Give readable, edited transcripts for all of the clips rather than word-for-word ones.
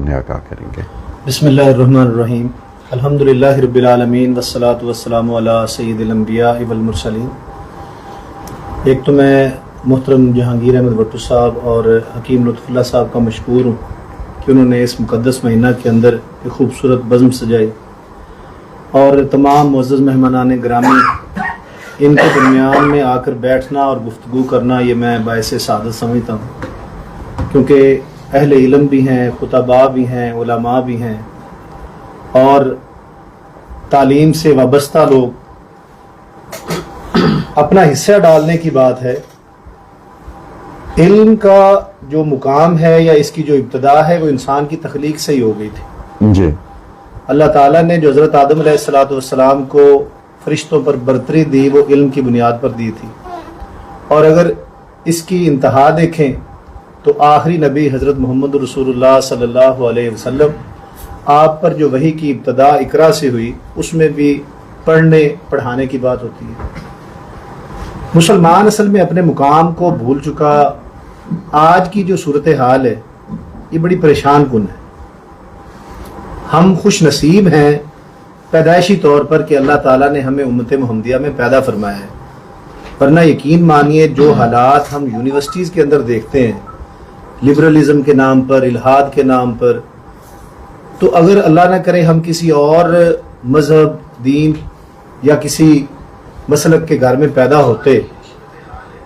سامنے آگاہ کریں گے۔ بسم اللہ الرحمن الرحیم، الحمدللہ رب العالمین والصلاة والسلام علی سید الانبیاء والمرسلین۔ ایک تو میں محترم جہانگیر احمد بٹو صاحب اور حکیم لطف اللہ صاحب کا مشکور ہوں کہ انہوں نے اس مقدس مہینہ کے اندر ایک خوبصورت بزم سجائی، اور تمام معزز مہمانان گرامی، ان کے درمیان میں آ کر بیٹھنا اور گفتگو کرنا یہ میں باعث سعادت سمجھتا ہوں، کیونکہ اہل علم بھی ہیں، خطباء بھی ہیں، علماء بھی ہیں، اور تعلیم سے وابستہ لوگ، اپنا حصہ ڈالنے کی بات ہے۔ علم کا جو مقام ہے یا اس کی جو ابتدا ہے وہ انسان کی تخلیق سے ہی ہو گئی تھی۔ جی، اللہ تعالیٰ نے جو حضرت آدم علیہ السلام کو فرشتوں پر برتری دی وہ علم کی بنیاد پر دی تھی، اور اگر اس کی انتہا دیکھیں تو آخری نبی حضرت محمد رسول اللہ صلی اللہ علیہ وسلم، آپ پر جو وحی کی ابتدا اقرا سے ہوئی، اس میں بھی پڑھنے پڑھانے کی بات ہوتی ہے۔ مسلمان اصل میں اپنے مقام کو بھول چکا۔ آج کی جو صورتحال ہے یہ بڑی پریشان کن ہے۔ ہم خوش نصیب ہیں پیدائشی طور پر کہ اللہ تعالیٰ نے ہمیں امت محمدیہ میں پیدا فرمایا ہے، ورنہ یقین مانیے جو حالات ہم یونیورسٹیز کے اندر دیکھتے ہیں، لبرلزم کے نام پر، الحاد کے نام پر، تو اگر اللہ نہ کرے ہم کسی اور مذہب، دین یا کسی مسلک کے گھر میں پیدا ہوتے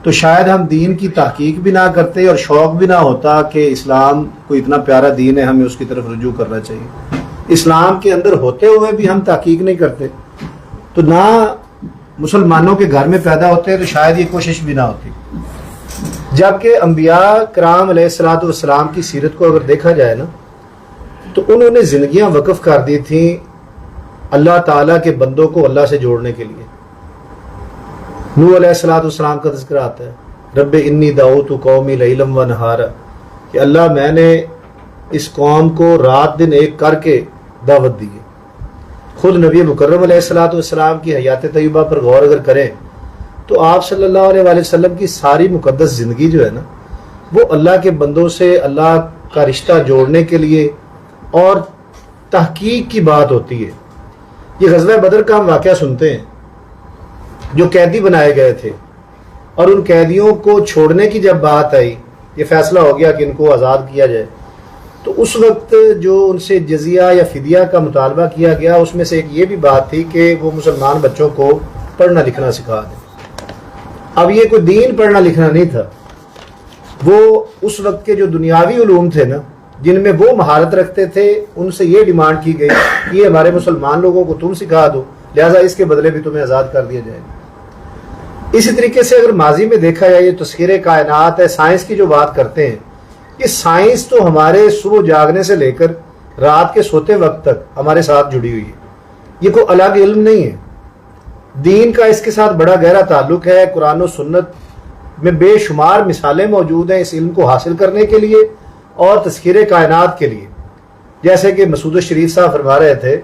تو شاید ہم دین کی تحقیق بھی نہ کرتے اور شوق بھی نہ ہوتا کہ اسلام کوئی اتنا پیارا دین ہے، ہمیں اس کی طرف رجوع کرنا چاہیے۔ اسلام کے اندر ہوتے ہوئے بھی ہم تحقیق نہیں کرتے تو نہ مسلمانوں کے گھر میں پیدا ہوتے تو شاید یہ کوشش بھی نہ ہوتی۔ جبکہ انبیاء کرام علیہ الصلوۃ والسلام کی سیرت کو اگر دیکھا جائے نا تو انہوں نے زندگیاں وقف کر دی تھیں اللہ تعالیٰ کے بندوں کو اللہ سے جوڑنے کے لیے۔ نوح علیہ الصلوۃ والسلام کا تذکرہ آتا ہے، رب انی دعوت قومی لیلا و نہارا، کہ اللہ میں نے اس قوم کو رات دن ایک کر کے دعوت دی ہے۔ خود نبی مکرم علیہ الصلوۃ والسلام کی حیات طیبہ پر غور اگر کریں تو آپ صلی اللہ علیہ وآلہ وسلم کی ساری مقدس زندگی جو ہے نا وہ اللہ کے بندوں سے اللہ کا رشتہ جوڑنے کے لیے اور تحقیق کی بات ہوتی ہے۔ یہ غزوہ بدر کا ہم واقعہ سنتے ہیں، جو قیدی بنائے گئے تھے اور ان قیدیوں کو چھوڑنے کی جب بات آئی، یہ فیصلہ ہو گیا کہ ان کو آزاد کیا جائے، تو اس وقت جو ان سے جزیہ یا فدیہ کا مطالبہ کیا گیا اس میں سے ایک یہ بھی بات تھی کہ وہ مسلمان بچوں کو پڑھنا لکھنا سکھا دیں۔ اب یہ کوئی دین پڑھنا لکھنا نہیں تھا، وہ اس وقت کے جو دنیاوی علوم تھے نا جن میں وہ مہارت رکھتے تھے، ان سے یہ ڈیمانڈ کی گئی کہ یہ ہمارے مسلمان لوگوں کو تم سکھا دو، لہٰذا اس کے بدلے بھی تمہیں آزاد کر دیا جائے گا۔ اسی طریقے سے اگر ماضی میں دیکھا جائے یہ تسخیر کائنات ہے، سائنس کی جو بات کرتے ہیں، یہ سائنس تو ہمارے صبح جاگنے سے لے کر رات کے سوتے وقت تک ہمارے ساتھ جڑی ہوئی ہے، یہ کوئی الگ علم نہیں ہے۔ دین کا اس کے ساتھ بڑا گہرا تعلق ہے۔ قرآن و سنت میں بے شمار مثالیں موجود ہیں اس علم کو حاصل کرنے کے لیے اور تذکیر کائنات کے لیے۔ جیسے کہ مسعود الشریف صاحب فرما رہے تھے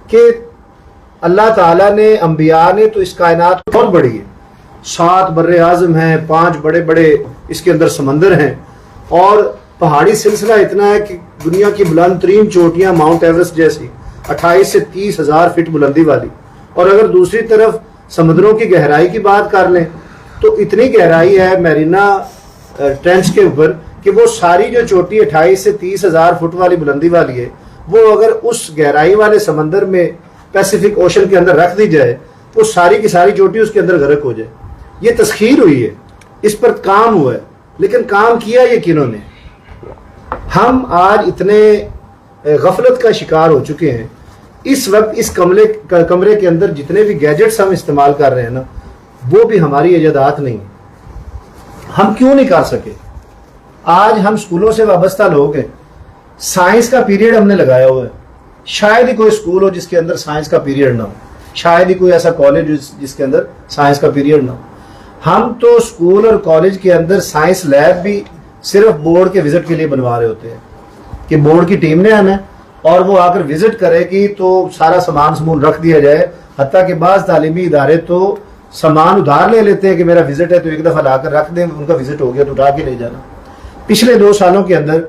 کہ اللہ تعالیٰ نے، انبیاء نے تو اس کائنات بہت بڑی ہے، 7 بر اعظم ہیں، 5 بڑے بڑے اس کے اندر سمندر ہیں، اور پہاڑی سلسلہ اتنا ہے کہ دنیا کی بلند ترین چوٹیاں ماؤنٹ ایورسٹ جیسی 28 سے 30 ہزار فٹ بلندی والی، اور اگر دوسری طرف سمندروں کی گہرائی کی بات کر لیں تو اتنی گہرائی ہے میرینا ٹرینچ کے اوپر کہ وہ ساری جو چوٹی 28 سے 30 ہزار فٹ والی بلندی والی ہے، وہ اگر اس گہرائی والے سمندر میں پیسیفک اوشن کے اندر رکھ دی جائے وہ ساری کی ساری چوٹی اس کے اندر غرق ہو جائے۔ یہ تسخیر ہوئی ہے، اس پر کام ہوا ہے، لیکن کام کیا یہ کنہوں نے؟ ہم آج اتنے غفلت کا شکار ہو چکے ہیں۔ اس وقت اس کمرے کے اندر جتنے بھی گیجٹس ہم استعمال کر رہے ہیں نا وہ بھی ہماری ایجادات نہیں ہیں۔ ہم کیوں نہیں کر سکے؟ آج ہم اسکولوں سے وابستہ لوگ ہیں، سائنس کا پیریڈ ہم نے لگایا ہوا ہے، شاید ہی کوئی اسکول ہو جس کے اندر سائنس کا پیریڈ نہ ہو، شاید ہی کوئی ایسا کالج جس کے اندر سائنس کا پیریڈ نہ ہو۔ ہم تو اسکول اور کالج کے اندر سائنس لیب بھی صرف بورڈ کے وزٹ کے لیے بنوا رہے ہوتے ہیں کہ بورڈ کی ٹیم نے آنا ہے اور وہ آ کر وزٹ کرے گی تو سارا سامان رکھ دیا جائے۔ حتیٰ کہ بعض تعلیمی ادارے تو سامان ادھار لے لیتے ہیں کہ میرا وزٹ ہے تو ایک دفعہ لا کر رکھ دیں، ان کا وزٹ ہو گیا تو اٹھا کے لے جانا۔ پچھلے 2 سالوں کے اندر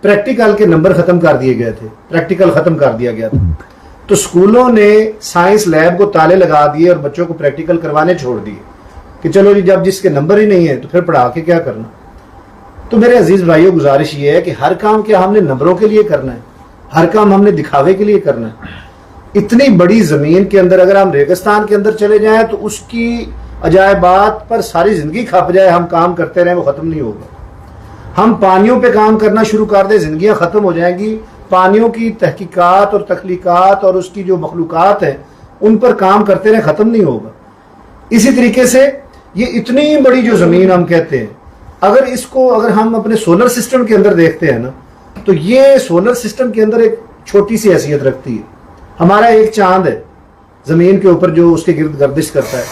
پریکٹیکل کے نمبر ختم کر دیے گئے تھے، پریکٹیکل ختم کر دیا گیا تھا، تو اسکولوں نے سائنس لیب کو تالے لگا دیے اور بچوں کو پریکٹیکل کروانے چھوڑ دیے کہ چلو جی جب جس کے نمبر ہی نہیں ہے تو پھر پڑھا کے کیا کرنا۔ تو میرے عزیز بھائیوں گزارش یہ ہے کہ ہر کام کیا ہم نے نمبروں کے لیے کرنا ہے، ہر کام ہم نے دکھاوے کے لیے کرنا ہے؟ اتنی بڑی زمین کے اندر اگر ہم ریگستان کے اندر چلے جائیں تو اس کی عجائبات پر ساری زندگی کھپ جائے، ہم کام کرتے رہیں وہ ختم نہیں ہوگا۔ ہم پانیوں پہ کام کرنا شروع کر دیں، زندگیاں ختم ہو جائیں گی۔ پانیوں کی تحقیقات اور تخلیقات اور اس کی جو مخلوقات ہیں ان پر کام کرتے رہیں، ختم نہیں ہوگا۔ اسی طریقے سے یہ اتنی بڑی جو زمین ہم کہتے ہیں، اگر ہم اپنے سولر سسٹم کے اندر دیکھتے ہیں نا، تو یہ سولر سسٹم کے اندر ایک چھوٹی سی حیثیت رکھتی ہے۔ ہمارا ایک چاند ہے زمین کے اوپر جو اس کے گرد گردش کرتا ہے،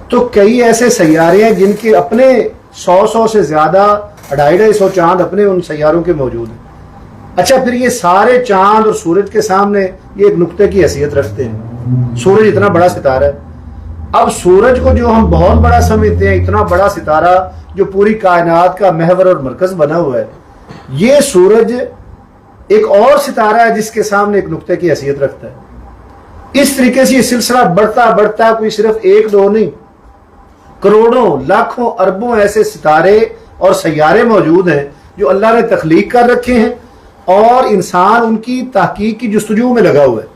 تو کئی ایسے سیارے ہیں جن کے اپنے 100 سے زیادہ 250 چاند اپنے ان سیاروں کے موجود ہیں۔ اچھا، پھر یہ سارے چاند اور سورج کے سامنے یہ ایک نقطے کی حیثیت رکھتے ہیں۔ سورج اتنا بڑا ستارہ ہے، اب سورج کو جو ہم بہت بڑا سمجھتے ہیں، اتنا بڑا ستارہ جو پوری کائنات کا محور اور مرکز بنا ہوا ہے، یہ سورج ایک اور ستارہ ہے جس کے سامنے ایک نقطے کی حیثیت رکھتا ہے۔ اس طریقے سے یہ سلسلہ بڑھتا بڑھتا کوئی صرف ایک دو نہیں، کروڑوں لاکھوں اربوں ایسے ستارے اور سیارے موجود ہیں جو اللہ نے تخلیق کر رکھے ہیں اور انسان ان کی تحقیق کی جستجو میں لگا ہوا ہے۔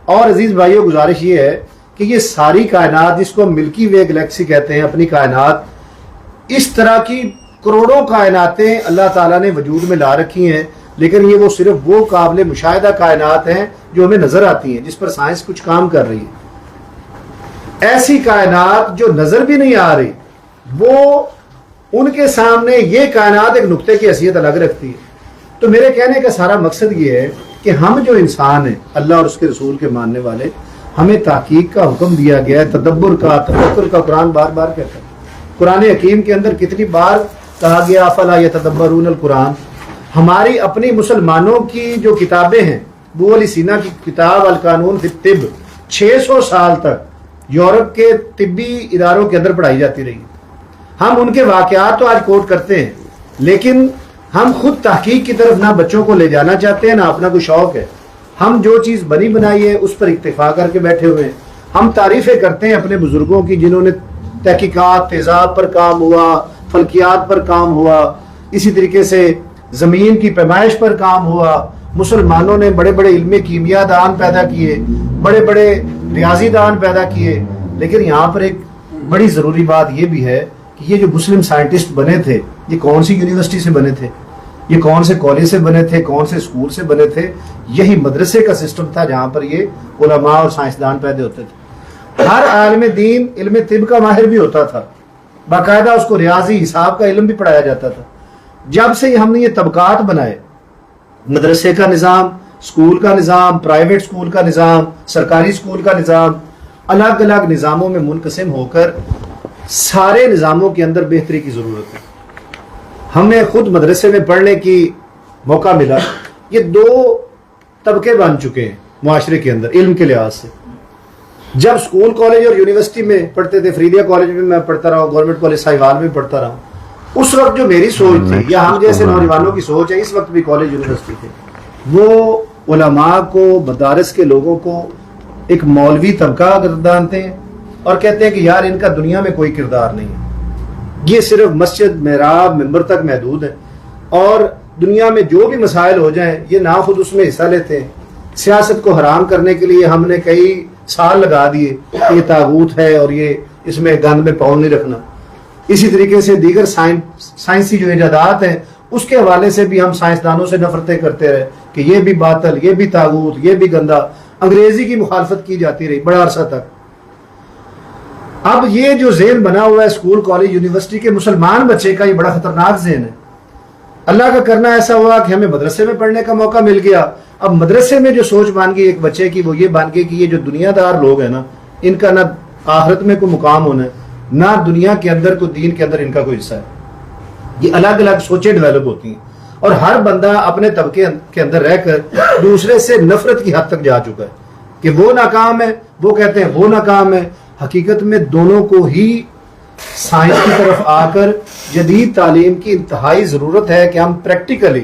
اور عزیز بھائیوں گزارش یہ ہے کہ یہ ساری کائنات جس کو ملکی وے گلیکسی کہتے ہیں، اپنی کائنات، اس طرح کی کروڑوں کائناتیں اللہ تعالیٰ نے وجود میں لا رکھی ہیں، لیکن یہ وہ صرف وہ قابل مشاہدہ کائنات ہیں جو ہمیں نظر آتی ہیں، جس پر سائنس کچھ کام کر رہی ہے۔ ایسی کائنات جو نظر بھی نہیں آ رہی، وہ ان کے سامنے یہ کائنات ایک نقطے کی حیثیت الگ رکھتی ہے۔ تو میرے کہنے کا سارا مقصد یہ ہے کہ ہم جو انسان ہیں، اللہ اور اس کے رسول کے ماننے والے، ہمیں تحقیق کا حکم دیا گیا ہے، تدبر کا، تفکر کا۔ قرآن بار بار کہتا ہے، قرآن حکیم کے اندر کتنی بار کہا گیا افلا یتدبرون القرآن۔ ہماری اپنی مسلمانوں کی جو کتابیں ہیں، ابو علی سینا کی کتاب القانون فی الطب 600 سال تک یورپ کے طبی اداروں کے اندر پڑھائی جاتی رہی۔ ہم ان کے واقعات تو آج کوٹ کرتے ہیں، لیکن ہم خود تحقیق کی طرف نہ بچوں کو لے جانا چاہتے ہیں، نہ اپنا کوئی شوق ہے۔ ہم جو چیز بنی بنائی ہے اس پر اکتفا کر کے بیٹھے ہوئے ہیں۔ ہم تعریفیں کرتے ہیں اپنے بزرگوں کی جنہوں نے تحقیقات، تیزاب پر کام ہوا، فلکیات پر کام ہوا، اسی طریقے سے زمین کی پیمائش پر کام ہوا۔ مسلمانوں نے بڑے بڑے علم کیمیا دان پیدا کیے، بڑے بڑے ریاضی دان پیدا کیے، لیکن یہاں پر ایک بڑی ضروری بات یہ بھی ہے کہ یہ جو مسلم سائنٹسٹ بنے تھے، یہ کون سی یونیورسٹی سے بنے تھے، یہ کون سے کالج سے بنے تھے، کون سے اسکول سے بنے تھے؟ یہی مدرسے کا سسٹم تھا جہاں پر یہ علماء اور سائنسدان پیدا ہوتے تھے۔ ہر عالم دین علم طب کا ماہر بھی ہوتا تھا، باقاعدہ اس کو ریاضی حساب کا علم بھی پڑھایا جاتا تھا۔ جب سے ہم نے یہ طبقات بنائے، مدرسے کا نظام، اسکول کا نظام، پرائیویٹ اسکول کا نظام، سرکاری اسکول کا نظام، الگ الگ نظاموں میں منقسم ہو کر سارے نظاموں کے اندر بہتری کی ضرورت ہے۔ ہمیں خود مدرسے میں پڑھنے کی موقع ملا۔ یہ دو طبقے بن چکے ہیں معاشرے کے اندر علم کے لحاظ سے۔ جب اسکول، کالج اور یونیورسٹی میں پڑھتے تھے، فریدیہ کالج میں میں پڑھتا رہا ہوں، گورنمنٹ کالج ساہیوال میں پڑھتا رہا ہوں، اس وقت جو میری سوچ تھی یا ہم جیسے نوجوانوں کی سوچ ہے، اس وقت بھی کالج یونیورسٹی تھے، وہ علماء کو، مدارس کے لوگوں کو ایک مولوی طبقہ گردانتے ہیں اور کہتے ہیں کہ یار ان کا دنیا میں کوئی کردار نہیں ہے، یہ صرف مسجد، محراب، منبر تک محدود ہے، اور دنیا میں جو بھی مسائل ہو جائیں یہ نہ خود اس میں حصہ لیتے ہیں۔ سیاست کو حرام کرنے کے لیے ہم نے کئی سال لگا دیے کہ یہ طاغوت ہے اور یہ اس میں گند میں پاؤں نہیں رکھنا۔ اسی طریقے سے دیگر سائنسی جو ایجادات ہیں اس کے حوالے سے بھی ہم سائنسدانوں سے نفرتیں کرتے رہے کہ یہ بھی باطل، یہ بھی طاغوت، یہ بھی گندا۔ انگریزی کی مخالفت کی جاتی رہی بڑا عرصہ تک۔ اب یہ جو ذہن بنا ہوا ہے اسکول، کالج، یونیورسٹی کے مسلمان بچے کا، یہ بڑا خطرناک ذہن ہے۔ اللہ کا کرنا ایسا ہوا کہ ہمیں مدرسے میں پڑھنے کا موقع مل گیا۔ اب مدرسے میں جو سوچ بن گئی ایک بچے کی، وہ یہ بن گئی کہ یہ جو دنیا دار لوگ ہیں نا، ان کا نہ آخرت میں کوئی مقام ہونا ہے، نہ دنیا کے اندر کوئی دین کے اندر ان کا کوئی حصہ ہے۔ یہ الگ الگ سوچیں ڈیولپ ہوتی ہیں، اور ہر بندہ اپنے طبقے کے اندر رہ کر دوسرے سے نفرت کی حد تک جا چکا ہے کہ وہ ناکام ہے، وہ کہتے ہیں وہ ناکام ہے۔ حقیقت میں دونوں کو ہی سائنس کی طرف آ کر جدید تعلیم کی انتہائی ضرورت ہے کہ ہم پریکٹیکلی